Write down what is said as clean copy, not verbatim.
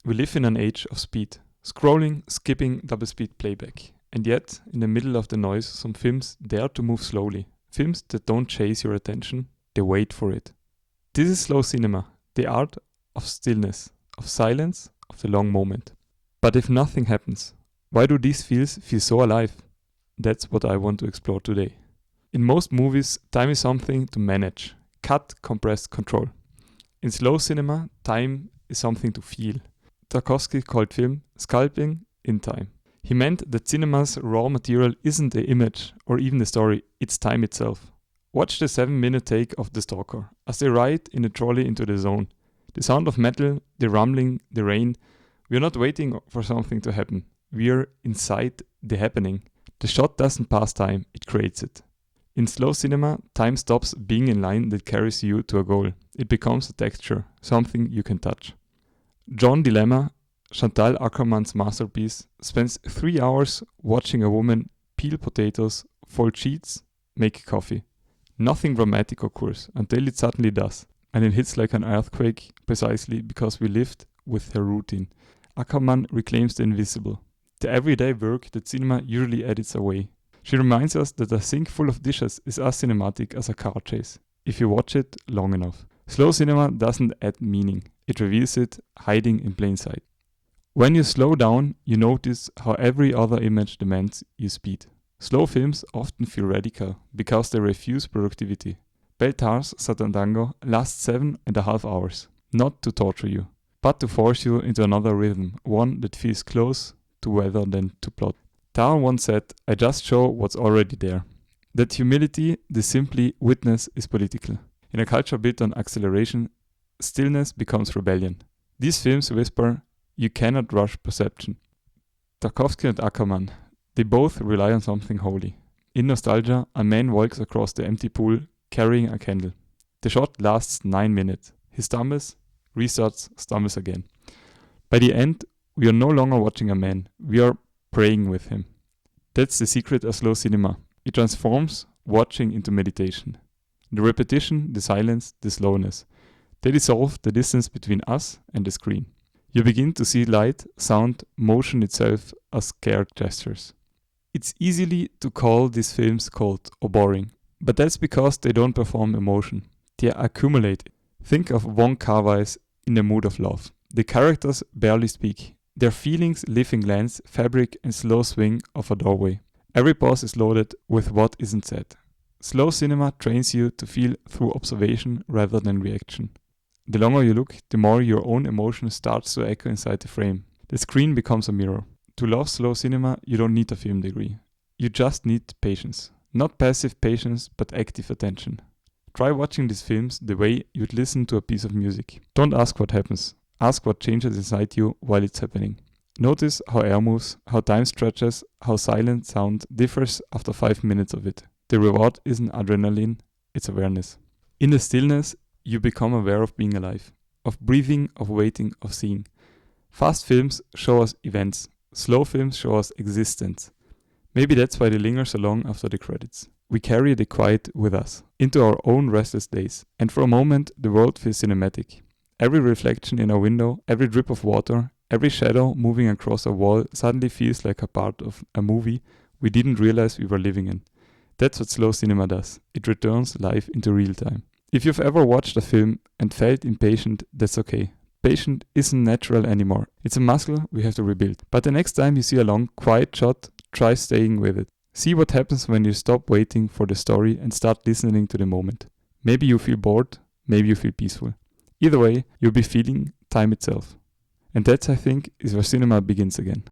We live in an age of speed. Scrolling, skipping, double speed playback. And yet, in the middle of the noise, some films dare to move slowly. Films that don't chase your attention, they wait for it. This is slow cinema, the art of stillness, of silence, of the long moment. But if nothing happens, why do these feels feel so alive? That's what I want to explore today. In most movies, time is something to manage. Cut, compress, control. In slow cinema, time is something to feel. Tarkovsky called film sculpting in time. He meant that cinema's raw material isn't the image or even the story, it's time itself. Watch the 7-minute take of The Stalker as they ride in a trolley into the zone. The sound of metal, the rumbling, the rain. We're not waiting for something to happen. We're inside the happening. The shot doesn't pass time, it creates it. In slow cinema, time stops being a line that carries you to a goal. It becomes a texture, something you can touch. John Dilemma, Chantal Akerman's masterpiece, spends 3 hours watching a woman peel potatoes, fold sheets, make coffee. Nothing dramatic occurs until it suddenly does, and it hits like an earthquake precisely because we lived with her routine. Akerman reclaims the invisible, the everyday work that cinema usually edits away. She reminds us that a sink full of dishes is as cinematic as a car chase, if you watch it long enough. Slow cinema doesn't add meaning, it reveals it, hiding in plain sight. When you slow down, you notice how every other image demands your speed. Slow films often feel radical, because they refuse productivity. Béla Tarr's Tango lasts 7.5 hours, not to torture you, but to force you into another rhythm, one that feels close to weather than to plot. Tarr once said, "I just show what's already there." That humility, the simply witness, is political. In a culture built on acceleration, stillness becomes rebellion. These films whisper, you cannot rush perception. Tarkovsky and Akerman, they both rely on something holy. In Nostalgia, a man walks across the empty pool carrying a candle. The shot lasts 9 minutes. He stumbles, restarts, stumbles again. By the end, we are no longer watching a man, we are praying with him. That's the secret of slow cinema. It transforms watching into meditation. The repetition, the silence, the slowness. They dissolve the distance between us and the screen. You begin to see light, sound, motion itself as scared gestures. It's easy to call these films cold or boring, but that's because they don't perform emotion. They accumulate. Think of Wong Kar-wai's In the Mood of Love. The characters barely speak. Their feelings live in glance, fabric and slow swing of a doorway. Every pause is loaded with what isn't said. Slow cinema trains you to feel through observation rather than reaction. The longer you look, the more your own emotion starts to echo inside the frame. The screen becomes a mirror. To love slow cinema, you don't need a film degree. You just need patience. Not passive patience, but active attention. Try watching these films the way you'd listen to a piece of music. Don't ask what happens. Ask what changes inside you while it's happening. Notice how air moves, how time stretches, how silent sound differs after 5 minutes of it. The reward isn't adrenaline, it's awareness. In the stillness, you become aware of being alive, of breathing, of waiting, of seeing. Fast films show us events. Slow films show us existence. Maybe that's why they linger so long after the credits. We carry the quiet with us, into our own restless days, and for a moment the world feels cinematic. Every reflection in a window, every drip of water, every shadow moving across a wall suddenly feels like a part of a movie we didn't realize we were living in. That's what slow cinema does. It returns life into real time. If you've ever watched a film and felt impatient, that's okay. Patience isn't natural anymore. It's a muscle we have to rebuild. But the next time you see a long, quiet shot, try staying with it. See what happens when you stop waiting for the story and start listening to the moment. Maybe you feel bored, maybe you feel peaceful. Either way, you'll be feeling time itself. And that, I think, is where cinema begins again.